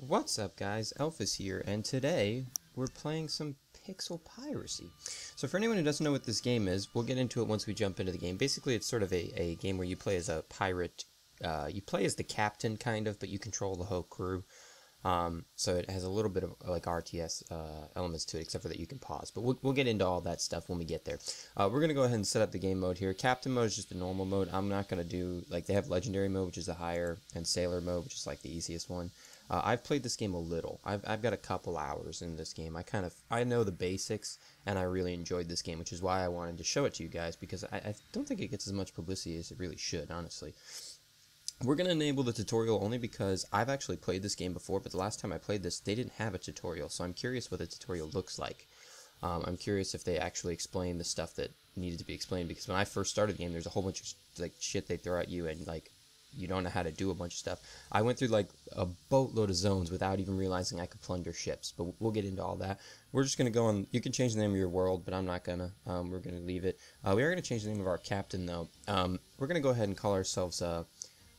What's up guys, Elfis here, and today we're playing some Pixel Piracy. So for anyone who doesn't know what this game is, we'll get into it once we jump into the game. Basically it's sort of a game where you play as a pirate, you play as the captain kind of, but you control the whole crew. So it has a little bit of like RTS elements to it, except for that you can pause. But we'll get into all that stuff when we get there. We're going to go ahead and set up the game mode here. Captain mode is just a normal mode. I'm not going to do, like, they have legendary mode, which is the higher, and sailor mode, which is like the easiest one. I've played this game a little. I've got a couple hours in this game. I know the basics, and I really enjoyed this game, which is why I wanted to show it to you guys, because I don't think it gets as much publicity as it really should, honestly. We're going to enable the tutorial only because I've actually played this game before, but the last time I played this, they didn't have a tutorial, so I'm curious what the tutorial looks like. I'm curious if they actually explain the stuff that needed to be explained, because when I first started the game, there's a whole bunch of like shit they throw at you, and like you don't know how to do a bunch of stuff. I went through like a boatload of zones without even realizing I could plunder ships, but we'll get into all that. We're just going to go on, you can change the name of your world, but I'm not going to. We're going to leave it. We are going to change the name of our captain, though. We're going to go ahead and call ourselves,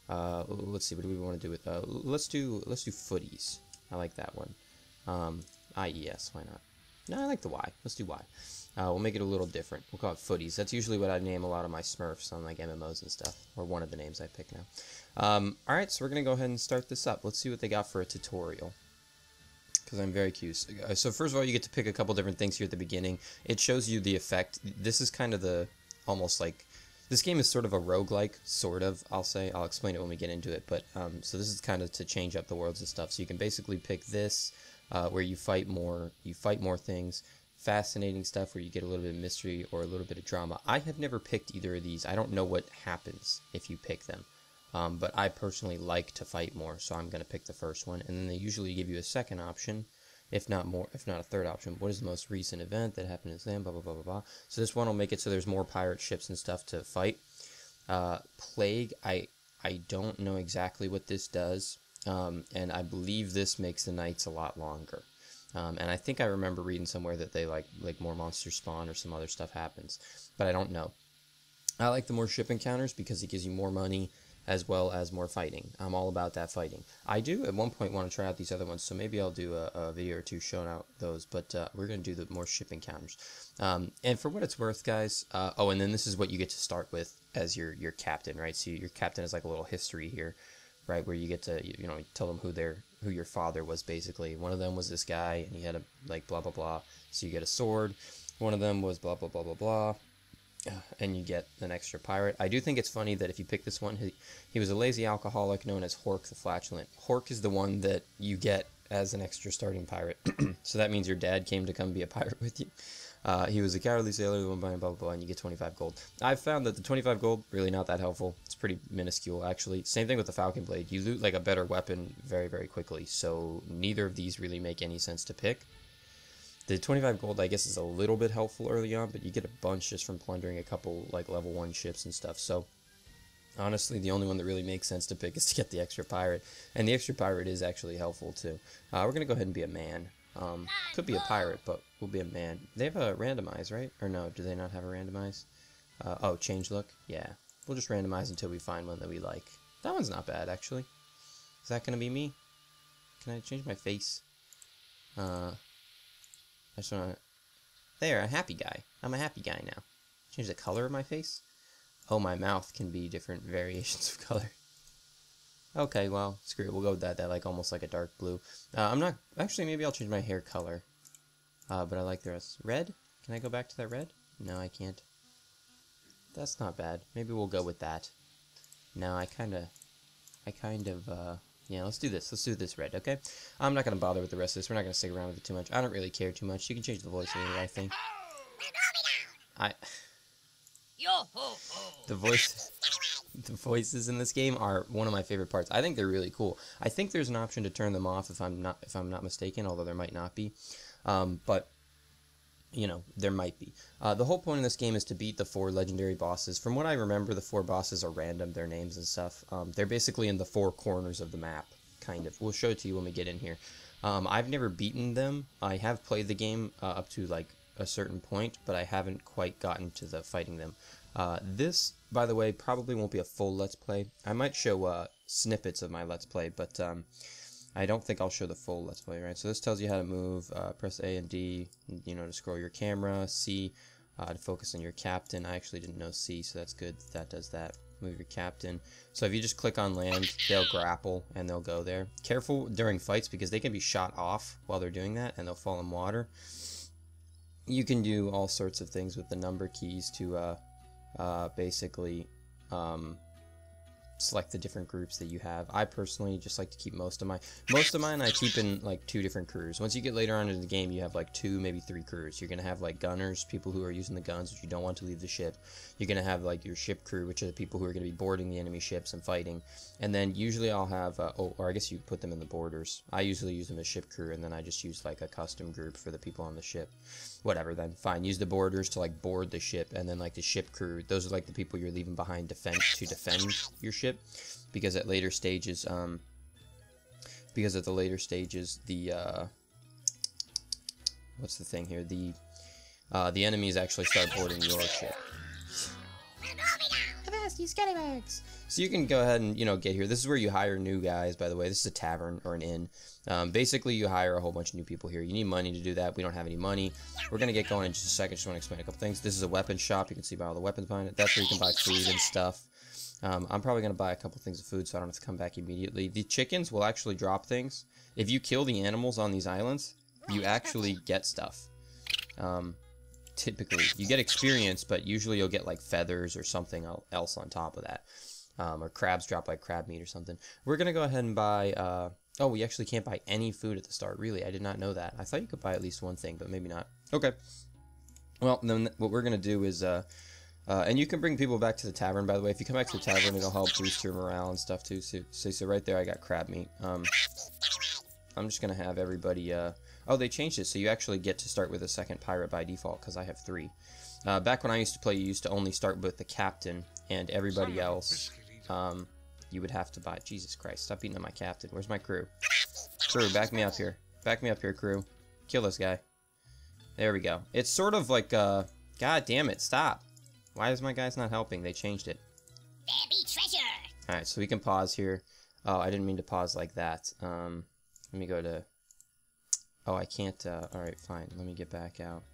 let's see, what do we want to do with, let's do footies. I like that one. IES, why not? No, I like the Y. Let's do Y. We'll make it a little different. We'll call it footies. That's usually what I name a lot of my Smurfs on like MMOs and stuff, or one of the names I pick now. Alright, so we're going to go ahead and start this up. Let's see what they got for a tutorial, because I'm very curious. So first of all, you get to pick a couple different things here at the beginning. It shows you the effect. This is kind of the, almost like, this game is sort of a roguelike, sort of, I'll say. I'll explain it when we get into it, but, so this is kind of to change up the worlds and stuff. So you can basically pick this, where you fight more things. Fascinating stuff where you get a little bit of mystery or a little bit of drama. I have never picked either of these. I don't know what happens if you pick them. But I personally like to fight more, so I'm going to pick the first one. And then they usually give you a second option, if not a third option. What is the most recent event that happened in Islam, blah, blah, blah, blah, blah. So this one will make it so there's more pirate ships and stuff to fight. Plague, I don't know exactly what this does. And I believe this makes the nights a lot longer. And I think I remember reading somewhere that they like more monsters spawn or some other stuff happens, but I don't know. I like the more ship encounters because it gives you more money as well as more fighting. I'm all about that fighting. I do at one point want to try out these other ones, so maybe I'll do a video or two showing out those, but we're going to do the more ship encounters. And for what it's worth, guys, oh, and then this is what you get to start with as your captain, right? So your captain is like a little history here, right, where you get to, you know, tell them who your father was, basically. One of them was this guy, and he had a, like, blah, blah, blah. So you get a sword. One of them was blah, blah, blah, blah, blah. And you get an extra pirate. I do think it's funny that if you pick this one, he was a lazy alcoholic known as Hork the Flatulent. Hork is the one that you get as an extra starting pirate. So that means your dad came to come be a pirate with you. He was a cowardly sailor, blah, blah, blah, and you get 25 gold. I've found that the 25 gold, really not that helpful. It's pretty minuscule, actually. Same thing with the Falcon Blade. You loot, like, a better weapon very, very quickly, so neither of these really make any sense to pick. The 25 gold, I guess, is a little bit helpful early on, but you get a bunch just from plundering a couple, like, level 1 ships and stuff, so honestly, the only one that really makes sense to pick is to get the extra pirate, and the extra pirate is actually helpful, too. We're going to go ahead and be a man. Could be a pirate, but we'll be a man. They have a randomize, right? Or no, do they not have a randomize? Oh, change look? Yeah. We'll just randomize until we find one that we like. That one's not bad, actually. Is that gonna be me? Can I change my face? I just wanna... There, a happy guy. I'm a happy guy now. Change the color of my face? Oh, my mouth can be different variations of color. Okay, well, screw it. We'll go with that. That, like, almost like a dark blue. I'm not... Actually, maybe I'll change my hair color. But I like the rest. Red? Can I go back to that red? No, I can't. That's not bad. Maybe we'll go with that. No, I kind of, yeah, let's do this. Let's do this red, okay? I'm not going to bother with the rest of this. We're not going to stick around with it too much. I don't really care too much. You can change the voice later, I think. The voices in this game are one of my favorite parts. I think they're really cool. I think there's an option to turn them off if I'm not mistaken, although there might not be. But you know, there might be. The whole point of this game is to beat the 4 legendary bosses. From what I remember, the 4 bosses are random, their names and stuff. They're basically in the 4 corners of the map, kind of. We'll show it to you when we get in here. I've never beaten them. I have played the game up to like a certain point, but I haven't quite gotten to the fighting them. This, by the way, probably won't be a full Let's Play. I might show snippets of my Let's Play, but I don't think I'll show the full Let's Play, right? So this tells you how to move. Press A and D, to scroll your camera. C, to focus on your captain. I actually didn't know C, so that's good. That does that. Move your captain. So if you just click on land, they'll grapple and they'll go there. Careful during fights because they can be shot off while they're doing that and they'll fall in water. You can do all sorts of things with the number keys to basically select the different groups that you have. I personally just like to keep most of mine I keep in like 2 different crews. Once you get later on in the game, you have like 2, maybe 3 crews. You're gonna have like gunners, people who are using the guns, which you don't want to leave the ship. You're gonna have like your ship crew, which are the people who are gonna be boarding the enemy ships and fighting. And then usually I'll have or I guess you put them in the borders. I usually use them as ship crew, and then I just use like a custom group for the people on the ship. Whatever, then fine. Use the borders to like board the ship, and then like the ship crew, those are like the people you're leaving behind to defend your ship. Because at later stages, the what's the thing here? The enemies actually start boarding your ship. Avast, you scallywags! So you can go ahead and get here. This is where you hire new guys. By the way, this is a tavern or an inn. Basically, you hire a whole bunch of new people here. You need money to do that. We don't have any money. We're gonna get going in just a second. Just want to explain a couple things. This is a weapon shop. You can see by all the weapons behind it. That's where you can buy food and stuff. I'm probably going to buy a couple things of food so I don't have to come back immediately. The chickens will actually drop things. If you kill the animals on these islands, you actually get stuff. Typically. You get experience, but usually you'll get like feathers or something else on top of that. Or crabs drop like crab meat or something. We're going to go ahead and buy... oh, we actually can't buy any food at the start. Really, I did not know that. I thought you could buy at least one thing, but maybe not. Okay. Well, then what we're going to do is... and you can bring people back to the tavern, by the way. If you come back to the tavern, it'll help boost your morale and stuff, too. So right there, I got crab meat. I'm just going to have everybody... oh, they changed it, so you actually get to start with a second pirate by default, because I have 3. Back when I used to play, you used to only start with the captain, and everybody else, you would have to buy... Jesus Christ, stop beating up my captain. Where's my crew? Crew, back me up here. Back me up here, crew. Kill this guy. There we go. It's sort of like, God damn it, stop. Why is my guys not helping? They changed it. There be treasure. Alright, so we can pause here. Oh, I didn't mean to pause like that. Let me go to... Oh, I can't... Alright, fine. Let me get back out.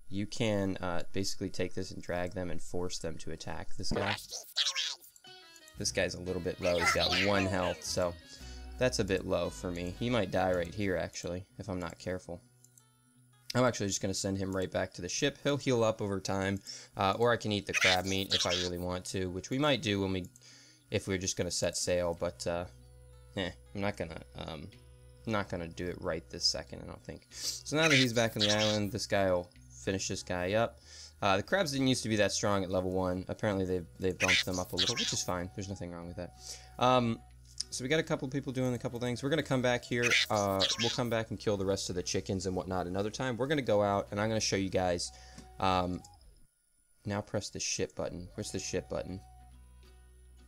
You can basically take this and drag them and force them to attack this guy. This guy's a little bit low. He's got 1 health, so that's a bit low for me. He might die right here, actually, if I'm not careful. I'm actually just going to send him right back to the ship. He'll heal up over time, or I can eat the crab meat if I really want to, which we might do if we're just going to set sail. But I'm not gonna do it right this second, I don't think. So now that he's back on the island, this guy will finish this guy up. The crabs didn't used to be that strong at level 1. Apparently they've bumped them up a little, which is fine. There's nothing wrong with that. So we got a couple people doing a couple things. We're going to come back here. We'll come back and kill the rest of the chickens and whatnot another time. We're going to go out, and I'm going to show you guys. Now press the ship button. Where's the ship button?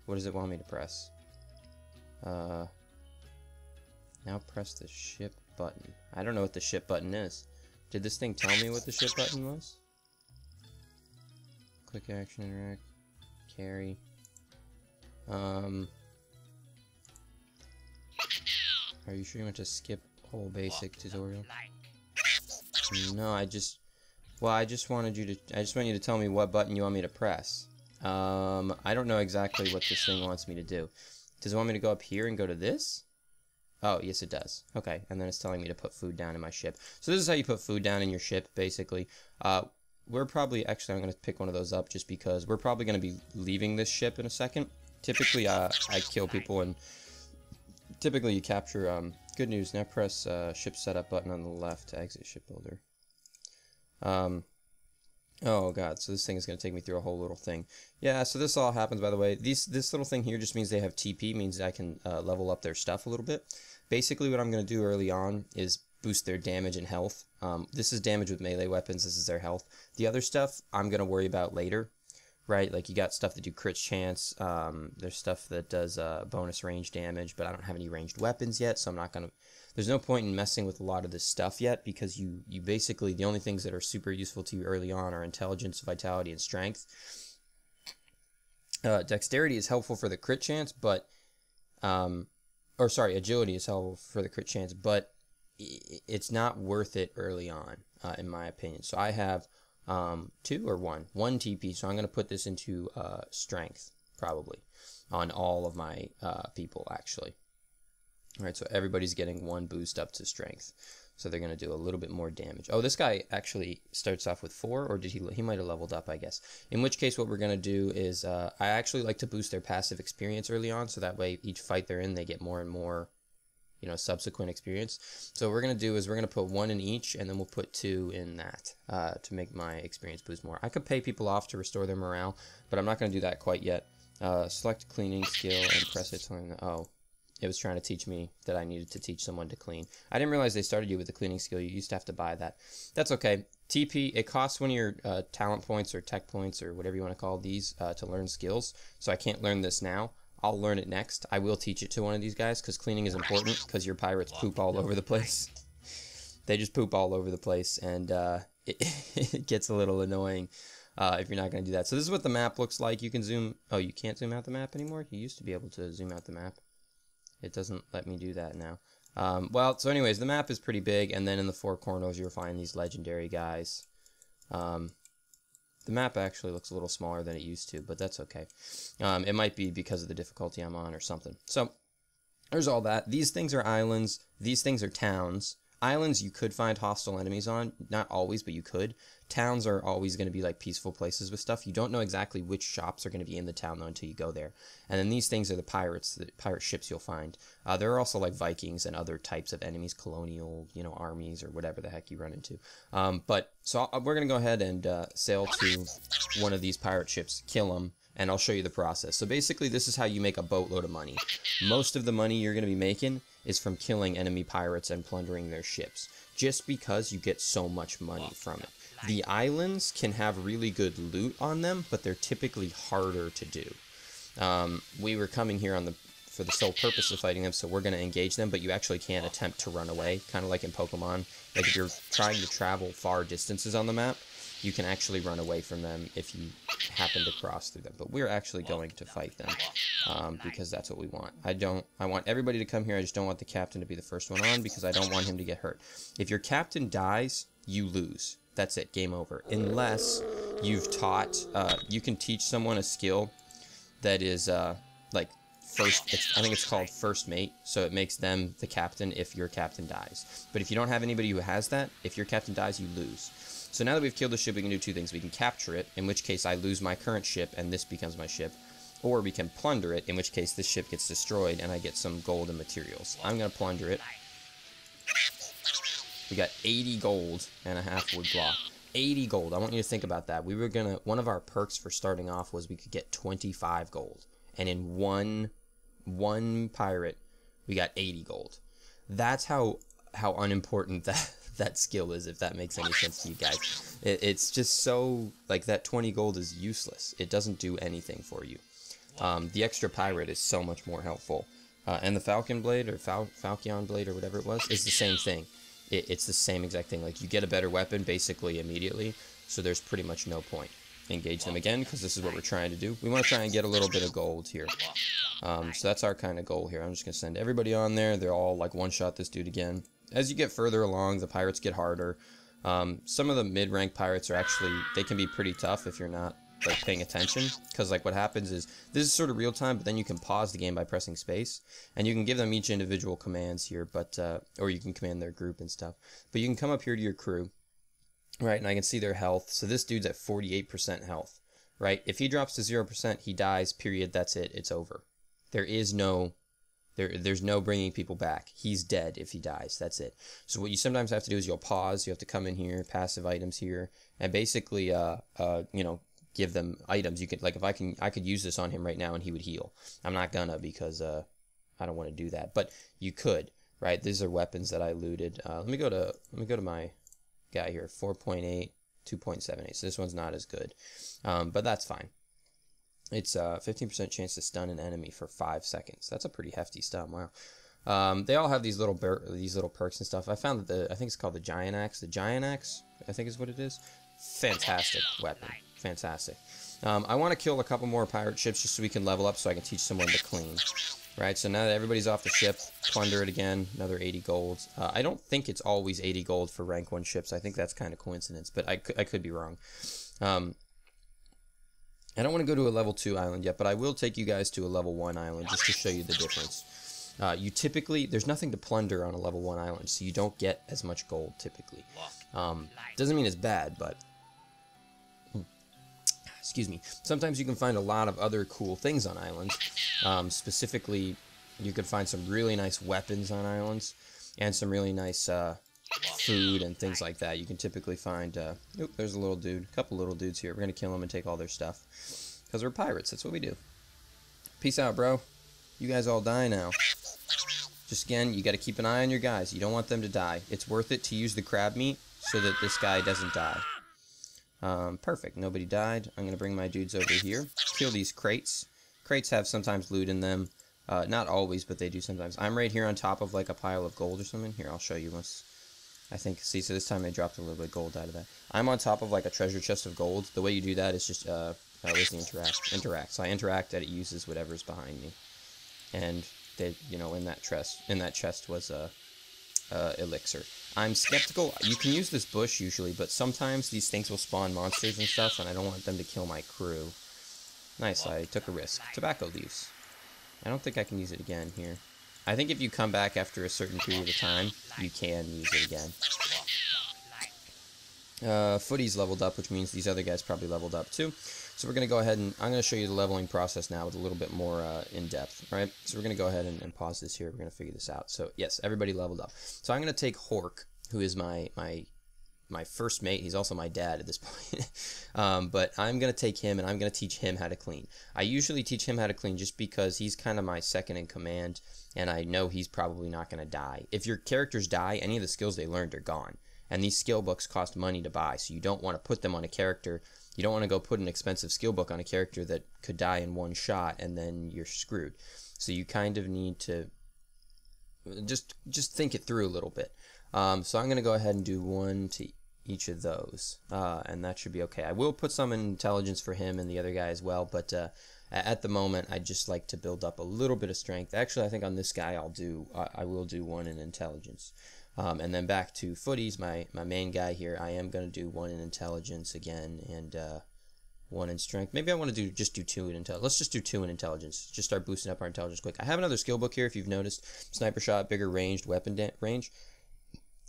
What does it want me to press? Now press the ship button. I don't know what the ship button is. Did this thing tell me what the ship button was? Click action, interact, carry. Are you sure you want to skip whole basic tutorial? No, I just want you to tell me what button you want me to press. I don't know exactly what this thing wants me to do. Does it want me to go up here and go to this? Oh, yes it does. Okay, and then it's telling me to put food down in my ship. So this is how you put food down in your ship, basically. We're probably, actually I'm going to pick one of those up just because we're probably going to be leaving this ship in a second. Typically, I kill people and typically you capture, good news, now press ship setup button on the left to exit ship builder. Oh god, so this thing is going to take me through a whole little thing. Yeah, so this all happens, by the way. This little thing here just means they have TP, means I can level up their stuff a little bit. Basically what I'm going to do early on is boost their damage and health. This is damage with melee weapons, this is their health. The other stuff I'm going to worry about later, right? Like you got stuff that do crit chance, there's stuff that does bonus range damage, but I don't have any ranged weapons yet, so I'm not going to... There's no point in messing with a lot of this stuff yet, because you basically, the only things that are super useful to you early on are intelligence, vitality, and strength. Dexterity is helpful for the crit chance, but or sorry, agility is helpful for the crit chance, but it's not worth it early on, in my opinion. So I have 2 or 1 TP, so I'm going to put this into strength, probably, on all of my people, actually. All right, so everybody's getting 1 boost up to strength. So they're going to do a little bit more damage. Oh, this guy actually starts off with 4, or did he might have leveled up, I guess. In which case, what we're going to do is, I actually like to boost their passive experience early on, so that way each fight they're in, they get more and more, you know, subsequent experience. So what we're going to do is we're going to put 1 in each, and then we'll put 2 in that, to make my experience boost more. I could pay people off to restore their morale, but I'm not going to do that quite yet. Select cleaning skill and press it. Oh. It was trying to teach me that I needed to teach someone to clean. I didn't realize they started you with the cleaning skill. You used to have to buy that. That's okay. TP, it costs 1 of your talent points or tech points or whatever you want to call these to learn skills. So I can't learn this now. I'll learn it next. I will teach it to one of these guys because cleaning is important because your pirates poop all over the place. They just poop all over the place, and it gets a little annoying if you're not going to do that. So this is what the map looks like. You can zoom. Oh, you can't zoom out the map anymore? You used to be able to zoom out the map. It doesn't let me do that now. Well, so anyways, the map is pretty big, and then in the 4 corners you'll find these legendary guys. The map actually looks a little smaller than it used to, but that's okay. It might be because of the difficulty I'm on or something. So, there's all that. These things are islands. These things are towns. Islands you could find hostile enemies on. Not always, but you could. Towns are always going to be like peaceful places with stuff. You don't know exactly which shops are going to be in the town though until you go there. And then these things are the pirate ships you'll find. There are also like Vikings and other types of enemies, colonial, you know, armies or whatever the heck you run into. So we're going to go ahead and sail to one of these pirate ships, kill them, and I'll show you the process. So basically this is how you make a boatload of money. Most of the money you're going to be making is from killing enemy pirates and plundering their ships, just because you get so much money from it. The islands can have really good loot on them, but they're typically harder to do. We were coming here for the sole purpose of fighting them, so we're going to engage them, but you actually can't attempt to run away, kind of like in Pokemon. Like if you're trying to travel far distances on the map, you can actually run away from them if you happen to cross through them. But we're actually going to fight them because that's what we want. I want everybody to come here. I just don't want the captain to be the first one on because I don't want him to get hurt. If your captain dies, you lose. That's it. Game over. Unless you've taught, you can teach someone a skill that is like I think it's called first mate, so it makes them the captain if your captain dies. But if you don't have anybody who has that, if your captain dies, you lose. So now that we've killed the ship, we can do 2 things. We can capture it, in which case I lose my current ship and this becomes my ship. Or we can plunder it, in which case this ship gets destroyed and I get some gold and materials. I'm going to plunder it. We got 80 gold and a half wood block. 80 gold. I want you to think about that. We were going to, one of our perks for starting off was we could get 25 gold. And in one pirate, we got 80 gold. That's how unimportant that skill is, if that makes any sense to you guys. It's just so, like, that 20 gold is useless. It doesn't do anything for you. The extra pirate is so much more helpful. And the Falcon Blade, or Falcon Blade, or whatever it was, is the same thing. It's the same exact thing. Like, you get a better weapon, basically, immediately, so there's pretty much no point. Engage them again, because this is what we're trying to do. We want to try and get a little bit of gold here. So that's our kind of goal here. I'm just going to send everybody on there. They're all, like, one-shot this dude again. As you get further along, the pirates get harder. Some of the mid-rank pirates are actually, they can be pretty tough if you're not, like, paying attention. Because, like, what happens is, this is sort of real time, but then you can pause the game by pressing space. And you can give them each individual commands here, but, or you can command their group and stuff. But you can come up here to your crew, right, and I can see their health. So this dude's at 48% health, right? If he drops to 0%, he dies, period, that's it, it's over. There is no... There's no bringing people back. He's dead if he dies. That's it. So what you sometimes have to do is you'll pause. You have to come in here, passive items here, and basically, you know, give them items. You could, like, if I could use this on him right now and he would heal. I'm not gonna because I don't want to do that. But you could, right? These are weapons that I looted. Let me go to my guy here. 4.8, 2.78. So this one's not as good, but that's fine. It's 15% chance to stun an enemy for 5 seconds. That's a pretty hefty stun. Wow. They all have these little perks and stuff. I found that I think it's called the Giant Axe. The Giant Axe, I think is what it is. Fantastic weapon. Fantastic. I want to kill a couple more pirate ships just so we can level up so I can teach someone to clean. Right, so now that everybody's off the ship, plunder it again, another 80 gold. I don't think it's always 80 gold for rank 1 ships. I think that's kind of coincidence, but I could be wrong. I don't want to go to a level 2 island yet, but I will take you guys to a level 1 island just to show you the difference. You typically, there's nothing to plunder on a level 1 island, so you don't get as much gold typically. Doesn't mean it's bad, but excuse me. Sometimes you can find a lot of other cool things on islands. Specifically, you can find some really nice weapons on islands, and some really nice food and things like that. You can typically find, oop, there's a little dude, a couple little dudes here. We're going to kill them and take all their stuff, because we're pirates. That's what we do. Peace out, bro. You guys all die now. Just again, you got to keep an eye on your guys. You don't want them to die. It's worth it to use the crab meat so that this guy doesn't die. Perfect. Nobody died. I'm going to bring my dudes over here. Kill these crates. Crates have sometimes loot in them. Not always, but they do sometimes. I'm right here on top of like a pile of gold or something. Here, I'll show you once. I think, see, so this time they dropped a little bit of gold out of that. I'm on top of like a treasure chest of gold. The way you do that is just, where's the interact? So I interact and it uses whatever's behind me. And they, you know, in that chest was elixir. I'm skeptical. You can use this bush usually, but sometimes these things will spawn monsters and stuff, and I don't want them to kill my crew. Nice, I took a risk. Tobacco leaves. I don't think I can use it again here. I think if you come back after a certain period of time, you can use it again. Footy's leveled up, which means these other guys probably leveled up too. So we're going to go ahead and I'm going to show you the leveling process now with a little bit more in depth, right? So we're going to go ahead and pause this here. We're going to figure this out. So yes, everybody leveled up. So I'm going to take Hork, who is my first mate. He's also my dad at this point. But I'm going to take him and I'm going to teach him how to clean. I usually teach him how to clean just because he's kind of my second in command, and I know he's probably not going to die. If your characters die, any of the skills they learned are gone. And these skill books cost money to buy, so you don't want to put them on a character. You don't want to go put an expensive skill book on a character that could die in one shot, and then you're screwed. So you kind of need to just think it through a little bit. So I'm going to go ahead and do one to each of those, and that should be okay. I will put some in intelligence for him and the other guy as well, but at the moment, I'd just like to build up a little bit of strength. Actually, I think on this guy I will do one in intelligence. And then back to Footies, my main guy here. I am going to do one in intelligence again, and one in strength. Maybe I want to just do two in intelligence. Let's just do two in intelligence. Just start boosting up our intelligence quick. I have another skill book here, if you've noticed. Sniper shot, bigger ranged weapon range.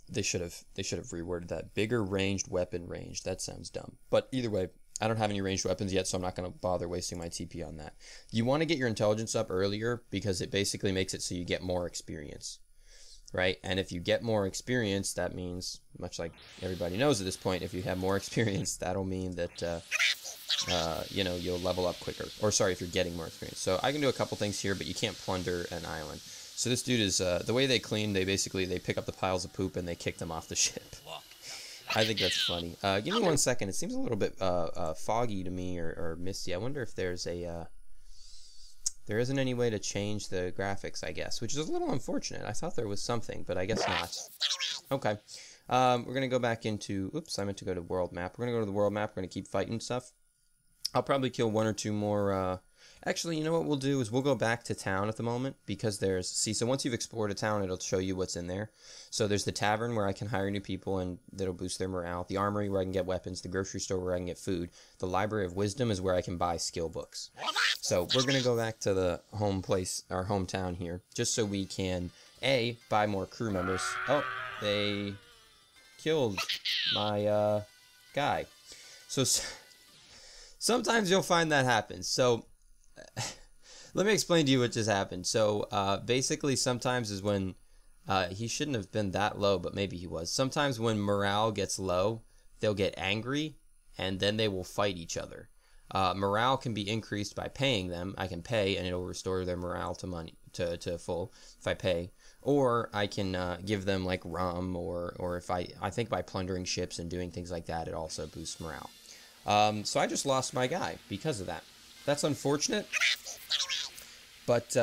They should have reworded that. Bigger ranged weapon range. That sounds dumb. But either way, I don't have any ranged weapons yet, so I'm not going to bother wasting my TP on that. You want to get your intelligence up earlier because it basically makes it so you get more experience. Right? And if you get more experience, that means, much like everybody knows at this point, if you have more experience, that'll mean that, you know, you'll level up quicker. Or sorry, if you're getting more experience. So I can do a couple things here, but you can't plunder an island. So this dude is, the way they clean, they pick up the piles of poop and they kick them off the ship. I think that's funny. Give me 1 second. It seems a little bit foggy to me or misty. I wonder if there's a... there isn't any way to change the graphics, I guess, which is a little unfortunate. I thought there was something, but I guess not. Okay. We're going to go back into... Oops, I meant to go to world map. We're going to go to the world map. We're going to keep fighting stuff. I'll probably kill one or two more... Actually, you know what we'll do is we'll go back to town at the moment because there's... See, so once you've explored a town, it'll show you what's in there. So there's the tavern where I can hire new people and that'll boost their morale. The armory where I can get weapons. The grocery store where I can get food. The library of wisdom is where I can buy skill books. So we're going to go back to the home place, our hometown here, just so we can, A, buy more crew members. Oh, they killed my guy. So sometimes you'll find that happens. So... let me explain to you what just happened. So, basically, sometimes is when, he shouldn't have been that low, but maybe he was. Sometimes when morale gets low, they'll get angry, and then they will fight each other. Morale can be increased by paying them. I can pay, and it'll restore their morale to money, to full, if I pay. Or I can, give them, like, rum, or if I think by plundering ships and doing things like that, it also boosts morale. So I just lost my guy because of that. That's unfortunate, but,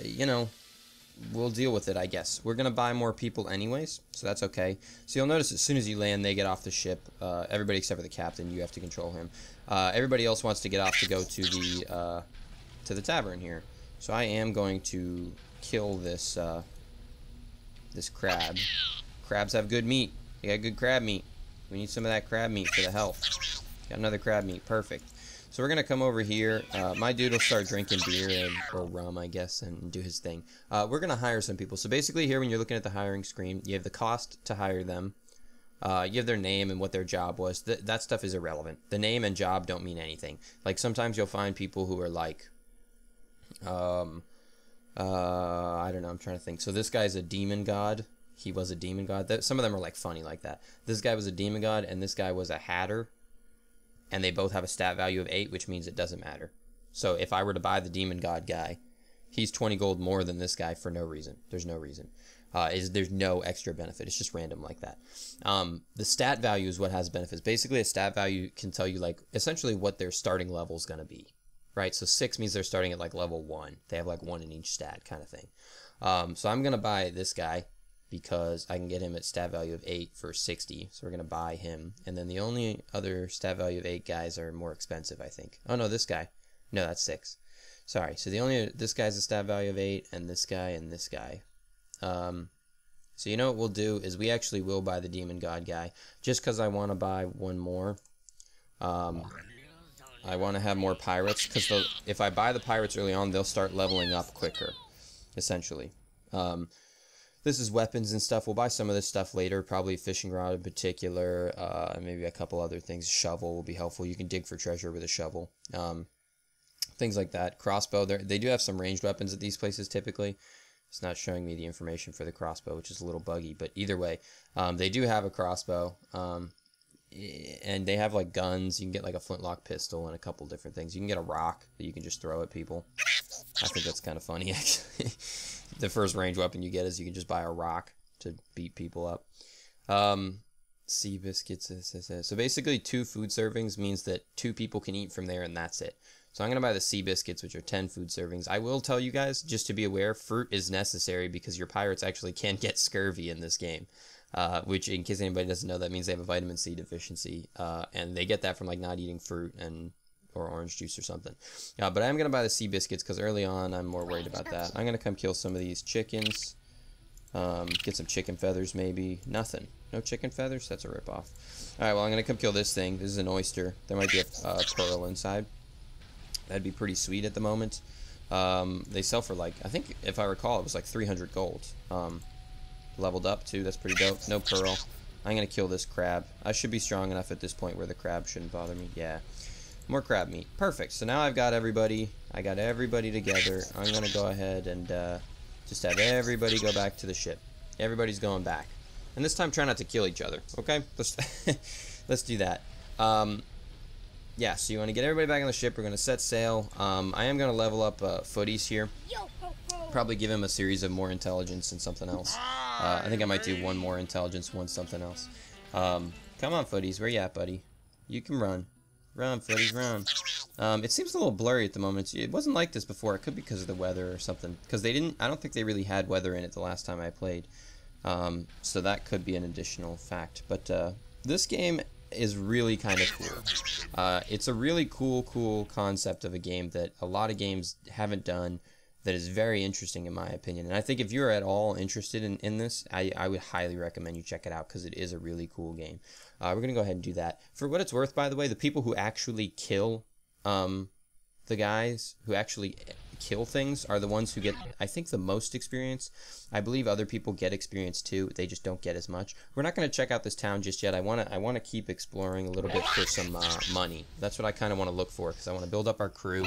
you know, we'll deal with it, I guess. We're going to buy more people anyways, so that's okay. So you'll notice as soon as you land, they get off the ship. Everybody except for the captain, you have to control him. Everybody else wants to get off to go to the tavern here. So I am going to kill this this crab. Crabs have good meat. They got good crab meat. We need some of that crab meat for the health. Got another crab meat. Perfect. So we're going to come over here. My dude will start drinking beer or rum, I guess, and do his thing. We're going to hire some people. So basically here, when you're looking at the hiring screen, you have the cost to hire them. You have their name and what their job was. That stuff is irrelevant. The name and job don't mean anything. Like, sometimes you'll find people who are like, I don't know, I'm trying to think. So this guy's a demon god. He was a demon god. Some of them are like funny like that. This guy was a demon god, and this guy was a hatter. And they both have a stat value of 8, which means it doesn't matter. So if I were to buy the demon god guy, he's 20 gold more than this guy for no reason. There's no reason. There's no extra benefit. It's just random like that. The stat value is what has benefits. Basically, a stat value can tell you, like, essentially what their starting level is going to be. Right? So 6 means they're starting at, like, level 1. They have, like, 1 in each stat kind of thing. So I'm going to buy this guy, because I can get him at stat value of 8 for 60. So we're going to buy him. And then the only other stat value of 8 guys are more expensive, I think. Oh, no, this guy. No, that's 6. Sorry. So this guy's a stat value of 8, and this guy, and this guy. So you know what we'll do is we actually will buy the demon god guy, just because I want to buy one more. I want to have more pirates, because if I buy the pirates early on, they'll start leveling up quicker, essentially. This is weapons and stuff. We'll buy some of this stuff later, probably fishing rod in particular, maybe a couple other things. Shovel will be helpful. You can dig for treasure with a shovel. Things like that. Crossbow, they do have some ranged weapons at these places typically. It's not showing me the information for the crossbow, which is a little buggy, but either way, they do have a crossbow, and they have like guns. You can get like a flintlock pistol and a couple different things. You can get a rock that you can just throw at people. I think that's kind of funny, actually. The first range weapon you get is you can just buy a rock to beat people up. Sea biscuits. So basically 2 food servings means that 2 people can eat from there, and that's it. So I'm going to buy the sea biscuits, which are 10 food servings. I will tell you guys, just to be aware, fruit is necessary because your pirates actually can get scurvy in this game. Which, in case anybody doesn't know, that means they have a vitamin C deficiency. And they get that from like not eating fruit or orange juice or something. But I am going to buy the sea biscuits because early on I'm more worried about that. I'm going to come kill some of these chickens. Get some chicken feathers maybe. Nothing. No chicken feathers? That's a ripoff. Alright, well I'm going to come kill this thing. This is an oyster. There might be a pearl inside. That'd be pretty sweet at the moment. They sell for like, I think if I recall it was like 300 gold. Leveled up too. That's pretty dope. No pearl. I'm going to kill this crab. I should be strong enough at this point where the crab shouldn't bother me. Yeah. More crab meat. Perfect. So now I've got everybody. I got everybody together. I'm going to go ahead and just have everybody go back to the ship. Everybody's going back. And this time try not to kill each other. Okay? Let's do that. Yeah, so you want to get everybody back on the ship. We're going to set sail. I am going to level up Footies here. Probably give him a series of more intelligence and something else. I think I might do 1 more intelligence, 1 something else. Come on, Footies. Where you at, buddy? You can run. Run, Footies, run. It seems a little blurry at the moment. It wasn't like this before. It could be because of the weather or something. Because they didn't... I don't think they really had weather in it the last time I played. So that could be an additional fact. But this game is really kind of cool. It's a really cool concept of a game that a lot of games haven't done, that is very interesting in my opinion. And I think if you're at all interested in this, I would highly recommend you check it out because it is a really cool game. We're going to go ahead and do that. For what it's worth, by the way, the people who actually kill the guys who actually kill things are the ones who get, I think, the most experience. I believe other people get experience too. They just don't get as much. We're not going to check out this town just yet. I want to keep exploring a little bit for some money. That's what I kind of want to look for because I want to build up our crew.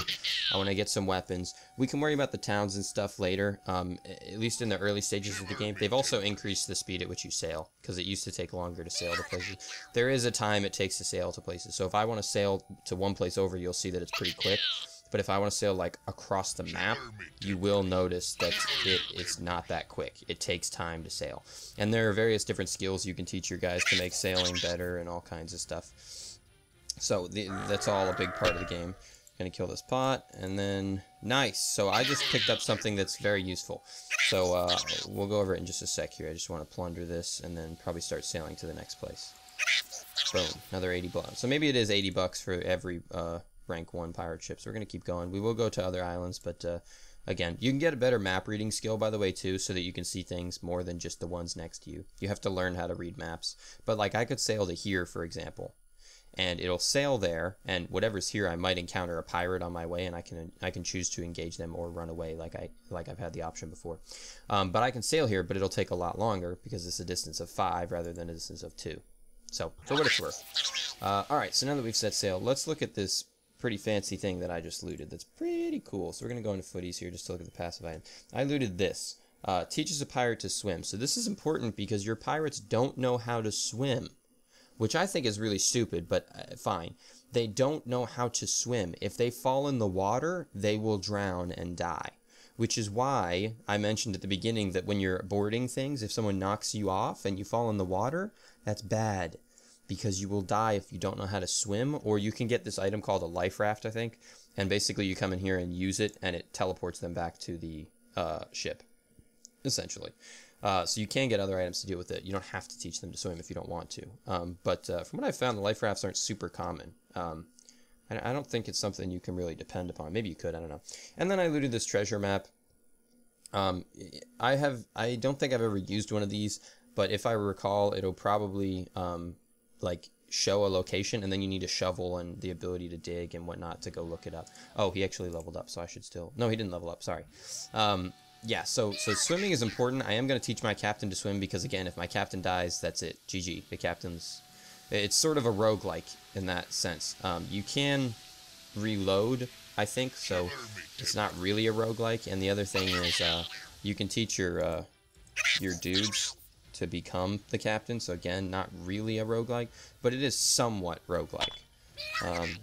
I want to get some weapons. We can worry about the towns and stuff later, at least in the early stages of the game. They've also increased the speed at which you sail because it used to take longer to sail to places. There is a time it takes to sail to places. So if I want to sail to one place over, you'll see that it's pretty quick. But if I want to sail like across the map, you will notice that it's not that quick. It takes time to sail. And there are various different skills you can teach your guys to make sailing better and all kinds of stuff. So that's all a big part of the game. Gonna kill this pot, and then nice. So I just picked up something that's very useful. So we'll go over it in just a sec here. I just want to plunder this and then probably start sailing to the next place. Boom, another 80 bucks. So maybe it is 80 bucks for every rank 1 pirate ship. So we're going to keep going. We will go to other islands, but again, you can get a better map reading skill, by the way, too, so that you can see things more than just the ones next to you. You have to learn how to read maps. But, like, I could sail to here, for example, and it'll sail there, and whatever's here, I might encounter a pirate on my way, and I can choose to engage them or run away, like I've had the option before. But I can sail here, but it'll take a lot longer because it's a distance of 5 rather than a distance of 2. So, for what it's worth. Alright, so now that we've set sail, let's look at this pretty fancy thing that I just looted. That's pretty cool. So we're going to go into footies here just to look at the passive item. I looted this. Teaches a pirate to swim. So this is important because your pirates don't know how to swim, which I think is really stupid, but fine. They don't know how to swim. If they fall in the water, they will drown and die, which is why I mentioned at the beginning that when you're boarding things, if someone knocks you off and you fall in the water, that's bad, because you will die if you don't know how to swim. Or you can get this item called a life raft, I think, and basically you come in here and use it, and it teleports them back to the ship, essentially. So you can get other items to deal with it. You don't have to teach them to swim if you don't want to. But from what I've found, the life rafts aren't super common. I don't think it's something you can really depend upon. Maybe you could, I don't know. And then I looted this treasure map. I don't think I've ever used one of these, but if I recall, it'll probably like show a location, and then you need a shovel and the ability to dig and whatnot to go look it up. Oh, he actually leveled up, so I should still... No, he didn't level up, sorry. Yeah, so swimming is important. I am going to teach my captain to swim because, again, if my captain dies, that's it. GG. The captain's... It's sort of a roguelike in that sense. You can reload, I think, so it's not really a roguelike. And the other thing is you can teach your dudes to become the captain. So, again, not really a roguelike, but it is somewhat roguelike.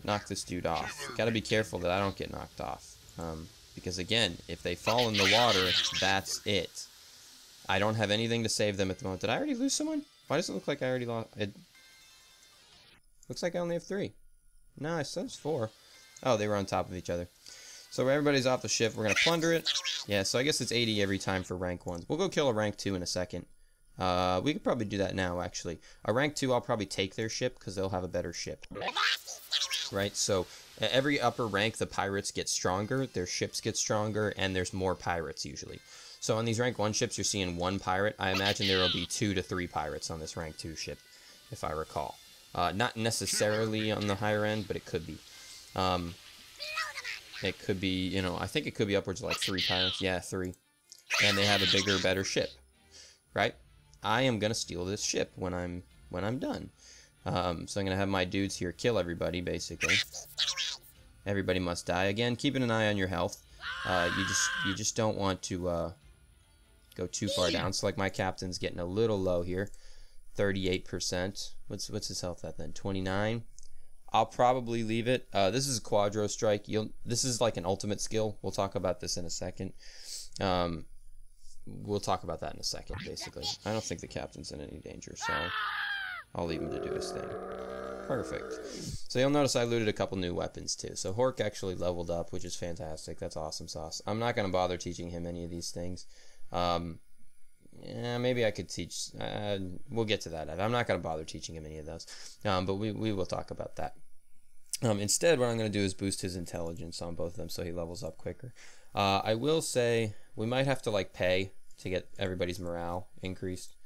Knock this dude off. Got to be careful that I don't get knocked off. Because, again, if they fall in the water, that's it. I don't have anything to save them at the moment. Did I already lose someone? Why does it look like I already lost? It looks like I only have 3. No, it says 4. Oh, they were on top of each other. So everybody's off the ship. We're going to plunder it. Yeah, so I guess it's 80 every time for rank 1s. We'll go kill a rank 2 in a second. We could probably do that now, actually. A rank 2, I'll probably take their ship because they'll have a better ship. Right, so... Every upper rank, the pirates get stronger, their ships get stronger, and there's more pirates usually. So on these rank 1 ships, you're seeing 1 pirate. I imagine there will be 2 to 3 pirates on this rank 2 ship, if I recall. Not necessarily on the higher end, but it could be. It could be, you know, I think it could be upwards of like 3 pirates. Yeah, 3. And they have a bigger, better ship, right? I am going to steal this ship when I'm done. So I'm going to have my dudes here kill everybody, basically. Everybody must die. Again, keeping an eye on your health. You just don't want to go too far down. So like my captain's getting a little low here. 38%. What's his health at then? 29. I'll probably leave it. This is a Quadro Strike. This is like an ultimate skill. We'll talk about this in a second. We'll talk about that in a second, basically. I don't think the captain's in any danger, so... I'll leave him to do his thing. Perfect. So you'll notice I looted a couple new weapons too. So Hork actually leveled up, which is fantastic. That's awesome sauce. I'm not going to bother teaching him any of these things. Yeah, maybe I could teach... we'll get to that. I'm not going to bother teaching him any of those. But we will talk about that. Instead, what I'm going to do is boost his intelligence on both of them so he levels up quicker. I will say we might have to like pay to get everybody's morale increased.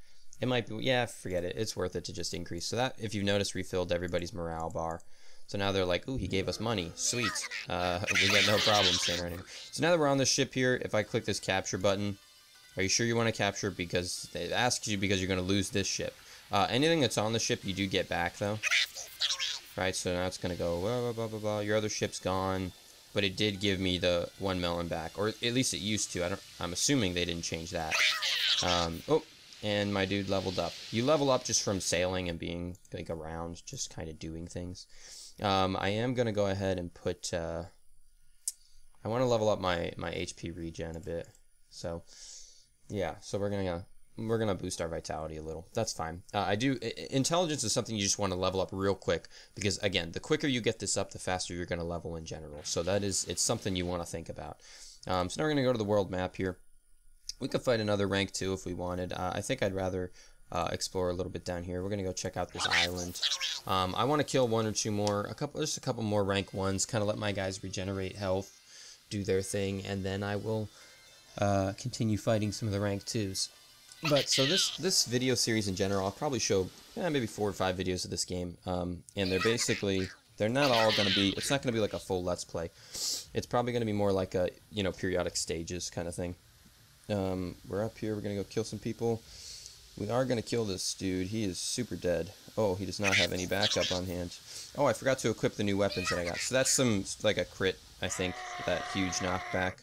It might be, yeah, forget it. It's worth it to just increase. So that, if you've noticed, refilled everybody's morale bar. So now they're like, ooh, he gave us money. Sweet. We got no problem staying right here. So now that we're on this ship here, if I click this capture button, are you sure you want to capture? Because it asks you because you're going to lose this ship. Anything that's on the ship, you do get back, though. Right, so now it's going to go, blah, blah, blah, blah, blah. Your other ship's gone. But it did give me the 1 melon back. Or at least it used to. I'm assuming they didn't change that. Oh. And my dude leveled up. You level up just from sailing and being like around, just kind of doing things. I am gonna go ahead and put. I want to level up my HP regen a bit. So, yeah. So we're gonna boost our vitality a little. That's fine. Intelligence is something you just want to level up real quick because again, the quicker you get this up, the faster you're gonna level in general. So it's something you want to think about. So now we're gonna go to the world map here. We could fight another rank 2 if we wanted. I think I'd rather explore a little bit down here. We're going to go check out this island. I want to kill 1 or 2 more. Just a couple more rank 1s. Kind of let my guys regenerate health. do their thing, and then I will continue fighting some of the rank 2s. But so this video series in general, I'll probably show maybe 4 or 5 videos of this game, and they're not all going to be, it's not going to be like a full Let's Play. It's probably going to be more like a, periodic stages kind of thing. We're up here, we're going to go kill some people. We are going to kill this dude, he is super dead. Oh, he does not have any backup on hand. Oh, I forgot to equip the new weapons that I got. So that's like a crit, I think, that huge knockback.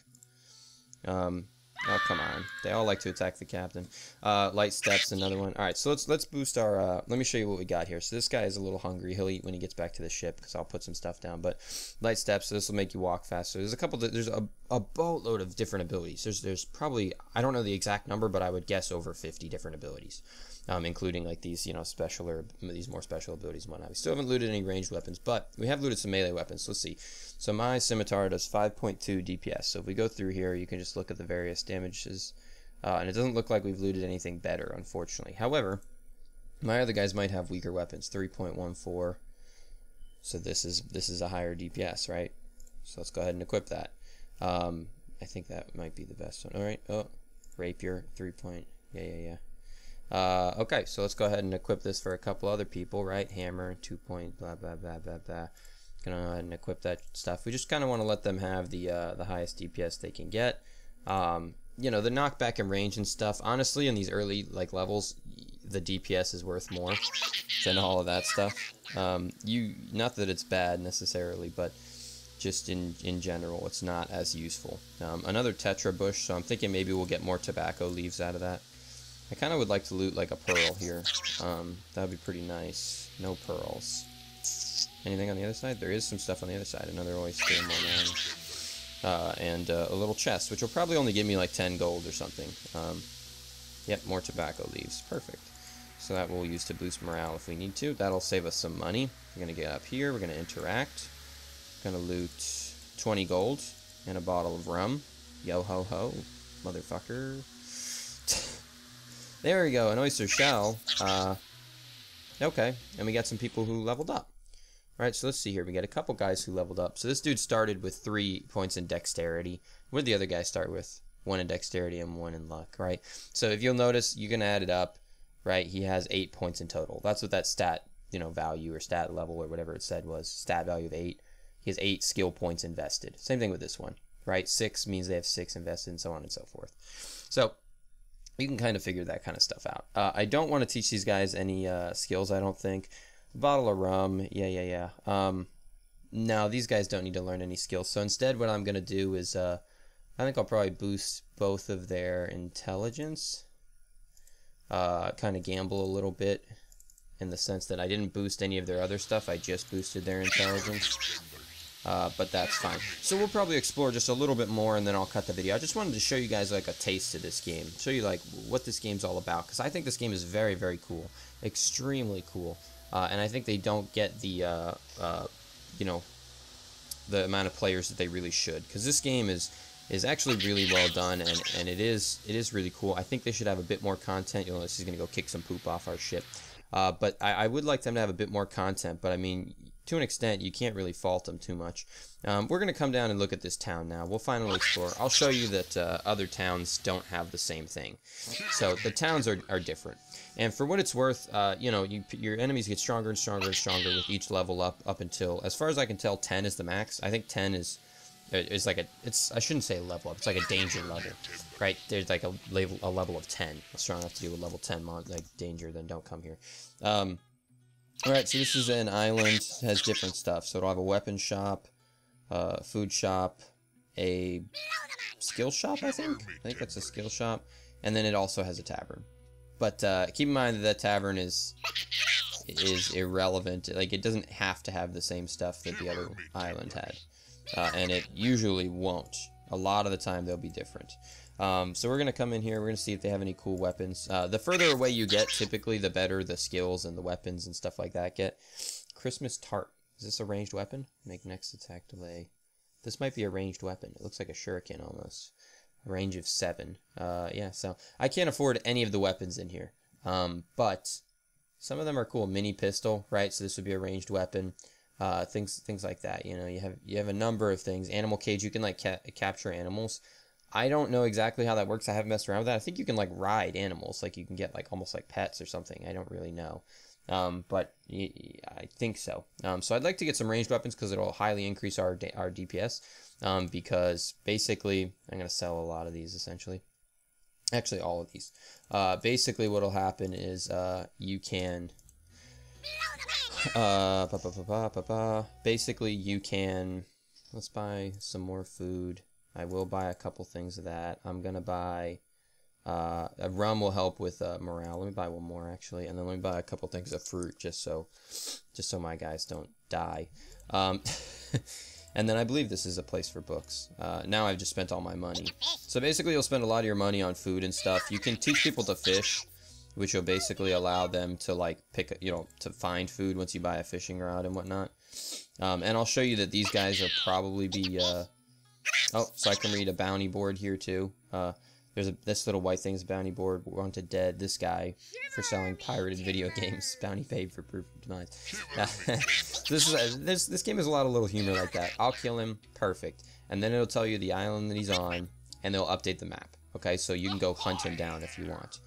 Oh, come on. They all like to attack the captain. Light steps, another one. Alright, so let's boost our, let me show you what we got here. So this guy is a little hungry. He'll eat when he gets back to the ship, because I'll put some stuff down. But light steps, so this will make you walk faster. There's a couple, there's a boatload of different abilities. There's probably, I don't know the exact number, but I would guess over 50 different abilities. Including like these, these more special abilities and whatnot. We still haven't looted any ranged weapons, but we have looted some melee weapons. So let's see. So my scimitar does 5.2 DPS. So if we go through here, you can just look at the various damages, and it doesn't look like we've looted anything better, unfortunately. However, my other guys might have weaker weapons, 3.14. So this is a higher DPS, right? So let's go ahead and equip that. I think that might be the best one. All right. Oh, rapier, 3. Yeah. Okay, so let's go ahead and equip this for a couple other people, right? Hammer, 2. Blah blah blah blah blah. Gonna go ahead and equip that stuff. We just kind of want to let them have the highest DPS they can get. The knockback and range and stuff. Honestly, in these early levels, the DPS is worth more than all of that stuff. Not that it's bad necessarily, but just in general, it's not as useful. Another tetra bush, so I'm thinking maybe we'll get more tobacco leaves out of that. I kind of would like to loot like a pearl here. That would be pretty nice. No pearls. Anything on the other side? There is some stuff on the other side. Another oyster, and a little chest, which will probably only give me like 10 gold or something. Yep, more tobacco leaves. Perfect. So that we'll use to boost morale if we need to. That'll save us some money. We're going to get up here. We're going to interact. Going to loot 20 gold and a bottle of rum. Yo ho ho, motherfucker. There we go, an oyster shell. Okay, and we got some people who leveled up. Alright, so let's see here. We got a couple guys who leveled up. So this dude started with 3 points in dexterity. What did the other guy start with? 1 in dexterity and 1 in luck, right? So if you'll notice, you can add it up, right? He has 8 points in total. That's what that stat, value or stat level or whatever it said was. Stat value of 8. He has 8 skill points invested. Same thing with this one, right? 6 means they have 6 invested and so on and so forth. So you can kind of figure that kind of stuff out. I don't want to teach these guys any skills, I don't think. A bottle of rum, yeah. No, these guys don't need to learn any skills. So instead what I'm going to do is, I think I'll probably boost both of their intelligence. Kind of gamble a little bit in the sense that I didn't boost any of their other stuff. I just boosted their intelligence. But that's fine. So we'll probably explore just a little bit more and then I'll cut the video. I just wanted to show you guys like a taste of this game. Show you like what this game's all about. Because I think this game is very, very cool. Extremely cool. And I think they don't get the, the amount of players that they really should. Because this game is actually really well done and it is really cool. I think they should have a bit more content. You'll notice he's going to go kick some poop off our ship. But I would like them to have a bit more content. But I mean, to an extent, you can't really fault them too much. We're going to come down and look at this town now. We'll finally explore. I'll show you that other towns don't have the same thing. So the towns are different. And for what it's worth, your enemies get stronger and stronger and stronger with each level up until, as far as I can tell, 10 is the max. I think 10 is like I shouldn't say a level up. It's like a danger level, right? There's like a level of 10. Strong enough to deal with level 10 like danger, then don't come here. Alright, so this is an island, it has different stuff. So it'll have a weapon shop, food shop, a skill shop, I think that's a skill shop, and then it also has a tavern. But keep in mind that tavern is irrelevant. Like, it doesn't have to have the same stuff that the other island had. And it usually won't. A lot of the time they'll be different. So we're going to come in here, we're going to see if they have any cool weapons. The further away you get, typically, the better the skills and the weapons and stuff like that get. Christmas tart. Is this a ranged weapon? Make next attack delay. This might be a ranged weapon. It looks like a shuriken almost. A range of 7. Yeah, so I can't afford any of the weapons in here. But some of them are cool. Mini pistol, right? So this would be a ranged weapon. things like that. You know, you have a number of things. Animal cage, you can like capture animals. I don't know exactly how that works. I haven't messed around with that. I think you can like ride animals, like you can get like almost like pets or something. I don't really know, but I think so. So I'd like to get some ranged weapons because it'll highly increase our DPS. Because basically, I'm gonna sell a lot of these essentially. Actually, all of these. Basically, what'll happen is you can. Basically, you can. Let's buy some more food. I will buy a couple things of that. I'm gonna buy a rum will help with morale. Let me buy one more actually, and then let me buy a couple things of fruit just so my guys don't die. And then I believe this is a place for books. Now I've just spent all my money. So basically, you'll spend a lot of your money on food and stuff. You can teach people to fish, which will basically allow them to like pick, to find food once you buy a fishing rod and whatnot. And I'll show you that these guys will probably be. Oh, so I can read a bounty board here too. There's this little white thing's bounty board. Wanted dead. This guy for selling pirated video games. Bounty paid for proof of demise. This game has a lot of little humor like that. I'll kill him. Perfect. And then it'll tell you the island that he's on, and they'll update the map. Okay, so you can go hunt him down if you want.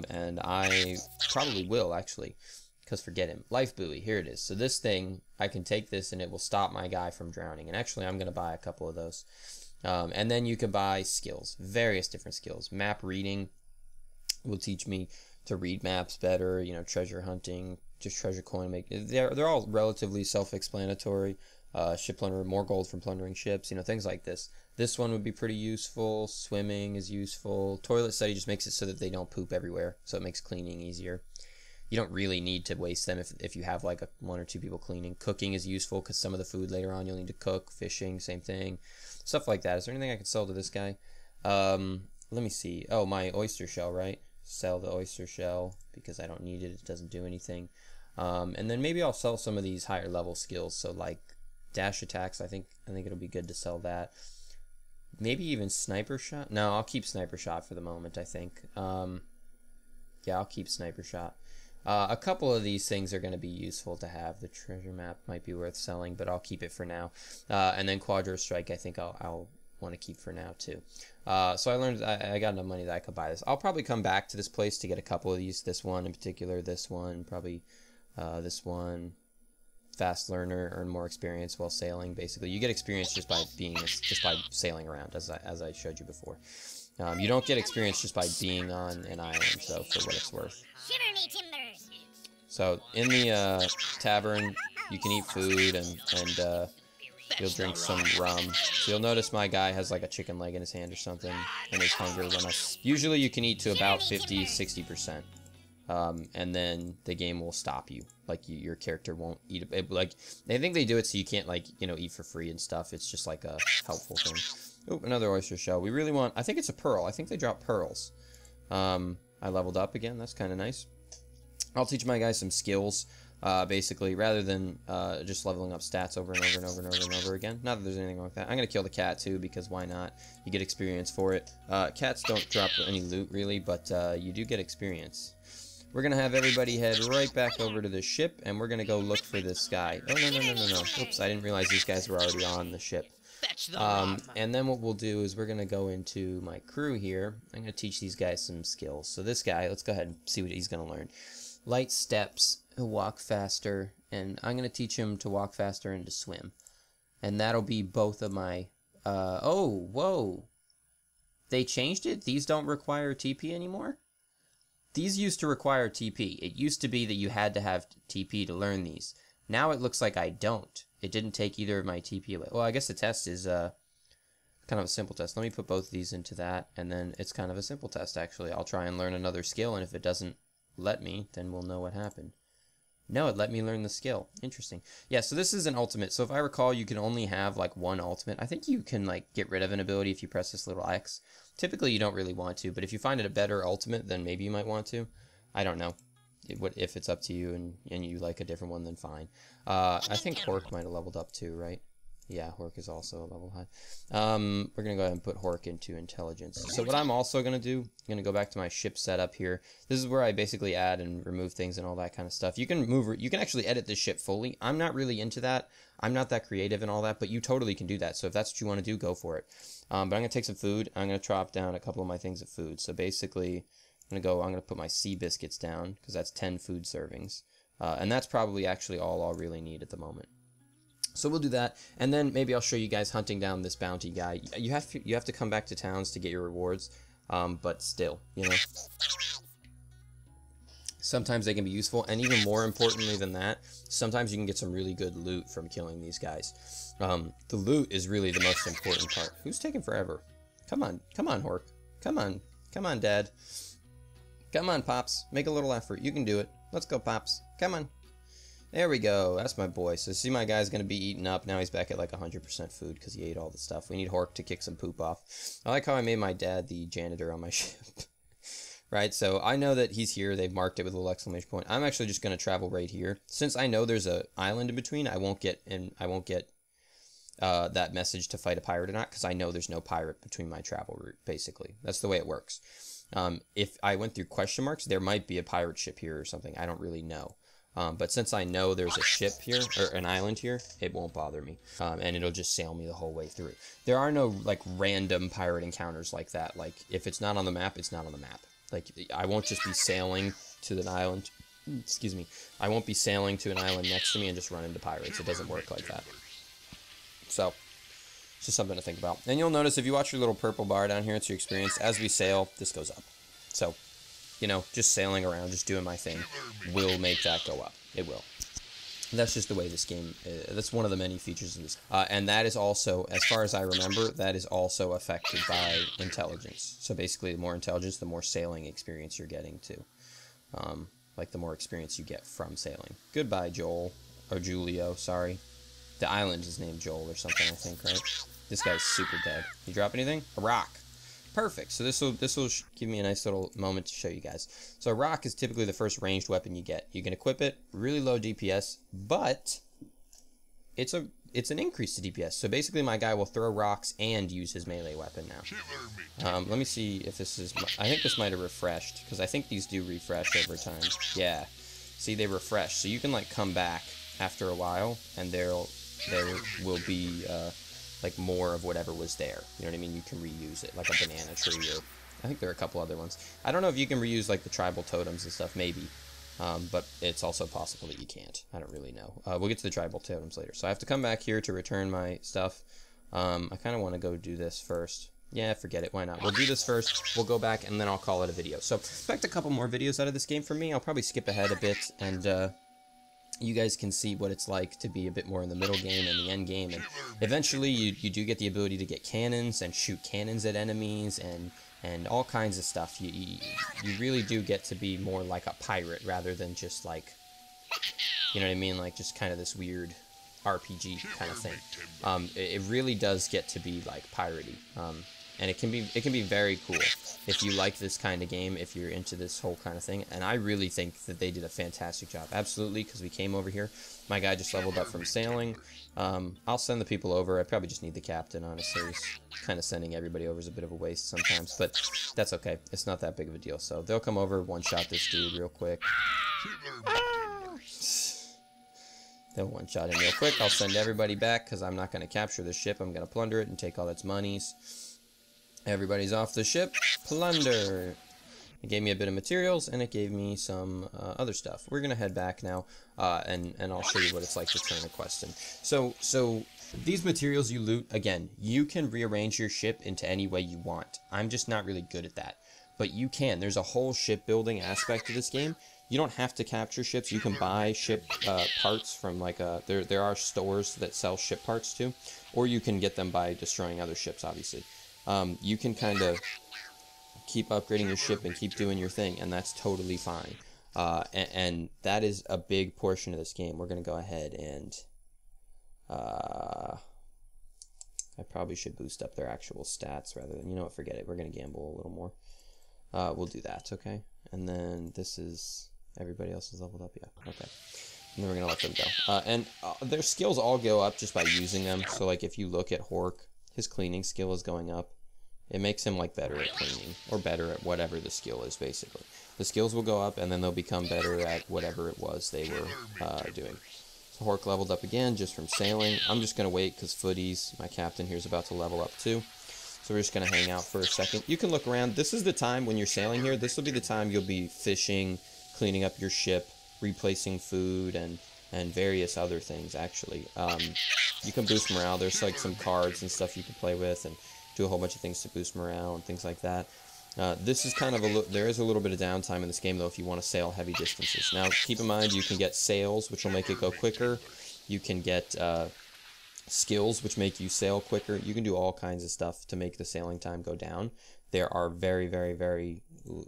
And I probably will actually, because forget him. Life buoy. Here it is. So this thing, I can take this and it will stop my guy from drowning. And actually, I'm gonna buy a couple of those. And then you can buy skills, various different skills. Map reading will teach me to read maps better. Treasure hunting, just treasure coin they're all relatively self-explanatory. Ship plunder, more gold from plundering ships. Things like this. This one would be pretty useful. Swimming is useful. Toilet study just makes it so that they don't poop everywhere, so it makes cleaning easier. You don't really need to waste them if you have like one or two people cleaning. Cooking is useful because some of the food later on you'll need to cook. Fishing, same thing. Stuff like that. Is there anything I can sell to this guy? Let me see. Oh, my oyster shell, right? Sell the oyster shell because I don't need it. It doesn't do anything. And then maybe I'll sell some of these higher level skills. So like dash attacks, I think it'll be good to sell that. Maybe even sniper shot. No, I'll keep sniper shot for the moment, I think. Yeah, I'll keep sniper shot. A couple of these things are going to be useful to have. The treasure map might be worth selling, but I'll keep it for now. And then Quadro Strike, I think I'll want to keep for now too. So I learned I got enough money that I could buy this. I'll probably come back to this place to get a couple of these. This one in particular, this one, probably this one. Fast learner, earn more experience while sailing. Basically, you get experience just by sailing around, as I showed you before. You don't get experience just by being on an island, so for what it's worth. So in the tavern, you can eat food and you'll drink some rum. So you'll notice my guy has like a chicken leg in his hand or something, and his hunger went up. Usually you can eat to about 50-60%. And then the game will stop you. Like your character won't eat it. Like I think they do it so you can't eat for free and stuff. It's just like a helpful thing. Oh, another oyster shell. We really want. I think it's a pearl. I think they drop pearls. I leveled up again. That's kind of nice. I'll teach my guys some skills. Basically, rather than just leveling up stats over and over and over and over and over again. Not that there's anything wrong with that. I'm gonna kill the cat too because why not? You get experience for it. Cats don't drop any loot really, but you do get experience. We're going to have everybody head right back over to the ship, and we're going to go look for this guy. Oh, no. Oops, I didn't realize these guys were already on the ship. And then what we'll do is we're going to go into my crew here. I'm going to teach these guys some skills. So this guy, let's go ahead and see what he's going to learn. Light steps, he'll walk faster, and I'm going to teach him to walk faster and to swim. And that'll be both of my... oh, whoa. They changed it? These don't require TP anymore? These used to require TP. It used to be that you had to have TP to learn these. Now it looks like I don't. It didn't take either of my TP away. Well, I guess the test is kind of a simple test. Let me put both of these into that, and then it's kind of a simple test, actually. I'll try and learn another skill, and if it doesn't let me, then we'll know what happened. No, it let me learn the skill. Interesting. Yeah, so this is an ultimate. So if I recall, you can only have like one ultimate. I think you can like get rid of an ability if you press this little X. Typically, you don't really want to, but if you find it a better ultimate, then maybe you might want to. I don't know. If it's up to you and you like a different one, then fine. I think Cork might have leveled up too, right? Yeah, Hork is also a level high. We're going to go ahead and put Hork into intelligence. So what I'm also going to do, I'm going to go back to my ship setup here. This is where I basically add and remove things and all that kind of stuff. You can actually edit this ship fully. I'm not really into that. I'm not that creative and all that, but you totally can do that. So if that's what you want to do, go for it. But I'm going to take some food. I'm going to chop down a couple of my things of food. So basically, I'm going to put my sea biscuits down because that's 10 food servings. And that's probably actually all I'll really need at the moment. So we'll do that, and then maybe I'll show you guys hunting down this bounty guy. You have to come back to towns to get your rewards, but still, you know, sometimes they can be useful, and even more importantly than that, sometimes you can get some really good loot from killing these guys. The loot is really the most important part. Who's taking forever? Come on, Hork. Come on, Dad. Come on, Pops. Make a little effort. You can do it. Let's go, Pops. Come on. There we go. That's my boy. So see, my guy's going to be eaten up. Now he's back at like 100% food because he ate all the stuff. We need Hork to kick some poop off. I like how I made my dad the janitor on my ship. Right? So I know that he's here. They've marked it with a little exclamation point. I'm actually just going to travel right here. Since I know there's an island in between, I won't get that message to fight a pirate or not because I know there's no pirate between my travel route, basically. That's the way it works. If I went through question marks, there might be a pirate ship here or something. I don't really know. But since I know there's a ship here, or an island here, it won't bother me. And it'll just sail me the whole way through. There are no, like, random pirate encounters like that. Like, if it's not on the map, it's not on the map. Like, I won't just be sailing to an island. Excuse me. I won't be sailing to an island next to me and just run into pirates. It doesn't work like that. So, it's just something to think about. And you'll notice if you watch your little purple bar down here, it's your experience. As we sail, this goes up. So, you know, just sailing around, just doing my thing, will make that go up. It will. That's just the way this game is. That's one of the many features of this. And that is also, as far as I remember, that is also affected by intelligence. So basically, the more intelligence, the more sailing experience you're getting too. Like the more experience you get from sailing. Goodbye, Joel. Or Julio, sorry. The island is named Joel or something, I think, right? This guy's super dead. You drop anything? A rock. Perfect. So this will give me a nice little moment to show you guys. So a rock is typically the first ranged weapon you get. You can equip it, really low DPS, but it's an increase to DPS. So basically my guy will throw rocks and use his melee weapon now. Let me see if this is... I think this might have refreshed, because I think these do refresh over time. Yeah. See, they refresh. So you can, like, come back after a while, and there will be... like more of whatever was there. You know what I mean? You can reuse it, like a banana tree, or I think there are a couple other ones. I don't know if you can reuse like the tribal totems and stuff, maybe. But it's also possible that you can't. I don't really know. We'll get to the tribal totems later. So I have to come back here to return my stuff. I kind of want to go do this first. Yeah, forget it. Why not? We'll do this first. We'll go back, and then I'll call it a video. So expect a couple more videos out of this game from me. I'll probably skip ahead a bit, and you guys can see what it's like to be a bit more in the middle game and the end game, and eventually you do get the ability to get cannons and shoot cannons at enemies and all kinds of stuff. You really do get to be more like a pirate rather than just like, you know what I mean, like just kind of this weird RPG kind of thing. It really does get to be like piratey, and it can be very cool if you like this kind of game, if you're into this whole kind of thing. And I really think that they did a fantastic job. Absolutely, because we came over here. My guy just leveled up from sailing. I'll send the people over. I probably just need the captain, honestly. Kind of sending everybody over is a bit of a waste sometimes, but that's okay. It's not that big of a deal. So they'll come over, one-shot this dude real quick. They'll one-shot him real quick. I'll send everybody back because I'm not going to capture the ship. I'm going to plunder it and take all its monies. Everybody's off the ship. Plunder. It gave me a bit of materials, and it gave me some other stuff. We're going to head back now, and I'll show you what it's like to turn a quest in. So these materials you loot, again, you can rearrange your ship into any way you want. I'm just not really good at that. But you can. There's a whole shipbuilding aspect to this game. You don't have to capture ships. You can buy ship parts from, like, there are stores that sell ship parts too, or you can get them by destroying other ships, obviously. You can kind of keep upgrading your ship and keep doing your thing, and that's totally fine. And that is a big portion of this game. We're going to go ahead and... I probably should boost up their actual stats rather than... You know what, forget it. We're going to gamble a little more. We'll do that, okay? And then this is... Everybody else is leveled up? Yeah, okay. And then we're going to let them go. And their skills all go up just by using them. So, like, if you look at Hork, his cleaning skill is going up. It makes him, like, better at cleaning. Or better at whatever the skill is, basically. The skills will go up, and then they'll become better at whatever it was they were doing. So Hork leveled up again just from sailing. I'm just going to wait because Footies, my captain here, is about to level up too. So we're just going to hang out for a second. You can look around. This is the time when you're sailing here. This will be the time you'll be fishing, cleaning up your ship, replacing food, and various other things, actually. You can boost morale. There's, like, some cards and stuff you can play with and do a whole bunch of things to boost morale and things like that. This is kind of there is a little bit of downtime in this game, though, if you want to sail heavy distances. Now, keep in mind, you can get sails, which will make it go quicker. You can get skills, which make you sail quicker. You can do all kinds of stuff to make the sailing time go down. There are very, very, very,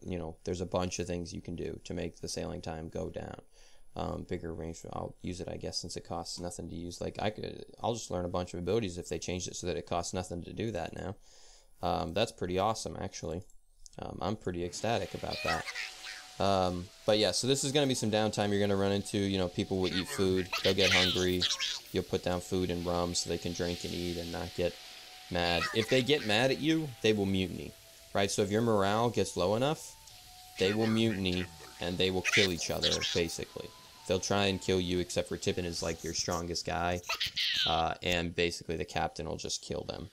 you know, there's a bunch of things you can do to make the sailing time go down. Bigger range, I'll use it, I guess, since it costs nothing to use. Like, I'll just learn a bunch of abilities if they changed it so that it costs nothing to do that now. That's pretty awesome, actually. I'm pretty ecstatic about that. But yeah, so this is going to be some downtime. You're going to run into, you know, people will eat food. They'll get hungry. You'll put down food and rum so they can drink and eat and not get mad. If they get mad at you, they will mutiny, right? So if your morale gets low enough, they will mutiny and they will kill each other, basically. They'll try and kill you, except for Tippin is like your strongest guy. And basically the captain will just kill them.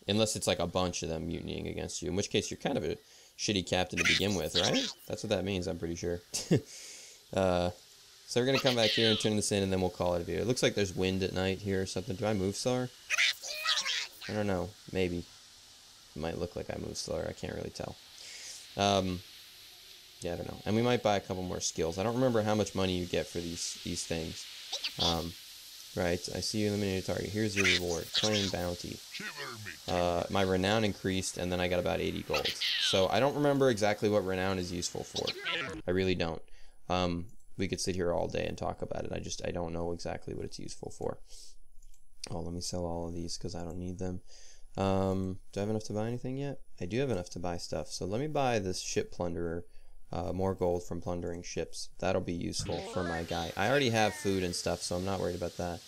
Unless it's like a bunch of them mutinying against you, in which case you're kind of a shitty captain to begin with, right? That's what that means, I'm pretty sure. So we're going to come back here and turn this in, and then we'll call it a video. It looks like there's wind at night here or something. Do I move slower? I don't know. Maybe. It might look like I move slower. I can't really tell. Yeah, I don't know. And we might buy a couple more skills. I don't remember how much money you get for these things. Right, I see you eliminated a target. Here's your reward. Claim bounty. My renown increased, and then I got about 80 gold. So I don't remember exactly what renown is useful for. I really don't. We could sit here all day and talk about it. I don't know exactly what it's useful for. Oh, let me sell all of these because I don't need them. Do I have enough to buy anything yet? I do have enough to buy stuff. So let me buy this ship plunderer. More gold from plundering ships. That'll be useful for my guy. I already have food and stuff, so I'm not worried about that.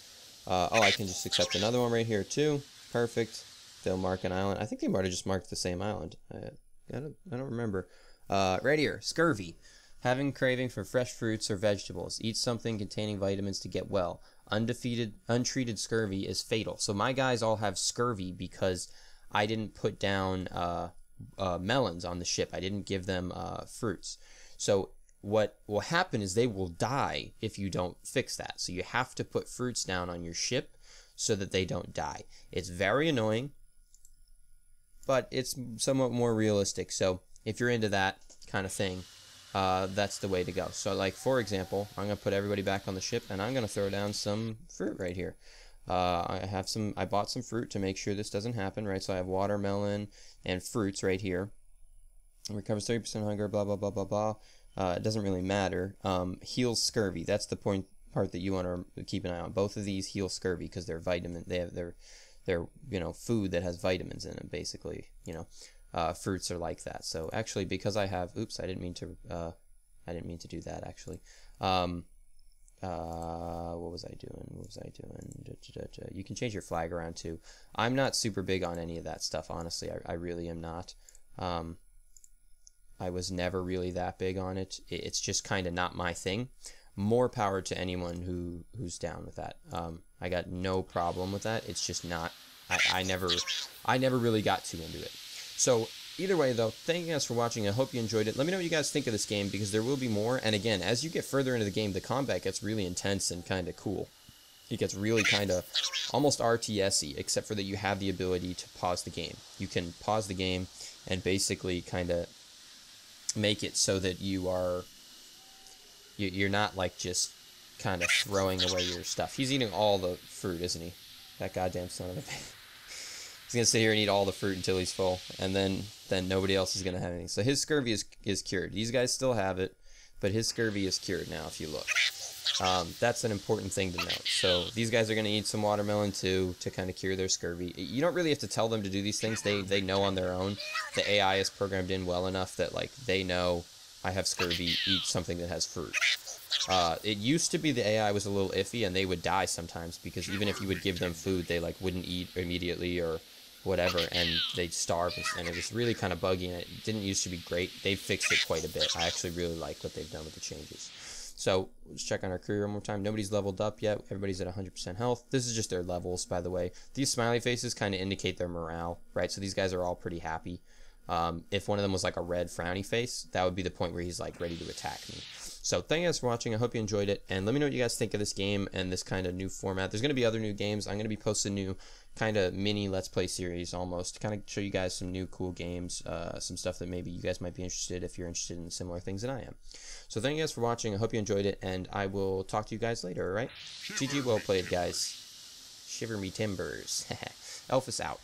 Oh, I can just accept another one right here, too. Perfect. They'll mark an island. I think they might have just marked the same island. I don't remember. Right here, scurvy. Having craving for fresh fruits or vegetables. Eat something containing vitamins to get well. Untreated scurvy is fatal. So my guys all have scurvy because I didn't put down melons on the ship. I didn't give them fruits. So what will happen is they will die if you don't fix that. So you have to put fruits down on your ship so that they don't die. It's very annoying, but it's somewhat more realistic. So if you're into that kind of thing, that's the way to go. So, like, for example, I'm going to put everybody back on the ship, and I'm going to throw down some fruit right here. I bought some fruit to make sure this doesn't happen, right? So I have watermelon and fruits right here. It recovers 30% hunger, blah, blah, blah, blah, blah. It doesn't really matter. Heals scurvy. That's the part that you want to keep an eye on. Both of these heal scurvy because they're they're you know, food that has vitamins in it, basically, you know. Fruits are like that. So actually, because I have, oops, I didn't mean to do that, actually. What was I doing? You can change your flag around too. I'm not super big on any of that stuff, honestly. I really am not. I was never really that big on it. It's just kind of not my thing. More power to anyone who's down with that. I got no problem with that. It's just not. I never really got too into it. So either way, though, thank you guys for watching. I hope you enjoyed it. Let me know what you guys think of this game, because there will be more. And again, as you get further into the game, the combat gets really intense and kind of cool. It gets really kind of almost RTS-y, except for that you have the ability to pause the game. You can pause the game and basically kind of make it so that you're not like just kind of throwing away your stuff. He's eating all the fruit, isn't he? That goddamn son of a bitch. He's going to sit here and eat all the fruit until he's full, and then nobody else is going to have anything. So his scurvy is cured. These guys still have it, but his scurvy is cured now, if you look. That's an important thing to note. So these guys are going to eat some watermelon too to kind of cure their scurvy. You don't really have to tell them to do these things. They know on their own. The AI is programmed in well enough that, like, they know I have scurvy, eat something that has fruit. It used to be the AI was a little iffy, and they would die sometimes, because even if you would give them food, they like wouldn't eat immediately or whatever, and they'd starve, and it was really kind of buggy, and it didn't used to be great. They've fixed it quite a bit. I actually really like what they've done with the changes. So let's check on our career one more time. Nobody's leveled up yet. Everybody's at 100% health. This is just their levels, by the way. These smiley faces kind of indicate their morale, right? So these guys are all pretty happy. If one of them was like a red frowny face, that would be the point where he's like ready to attack me. So thank you guys for watching. I hope you enjoyed it, and let me know what you guys think of this game and this kind of new format. There's going to be other new games. I'm going to be posting new kind of mini Let's Play series almost to kind of show you guys some new cool games, some stuff that maybe you guys might be interested if you're interested in similar things than I am. So thank you guys for watching. I hope you enjoyed it, and I will talk to you guys later, alright? GG, well played, guys. Shiver me timbers. Elfis out.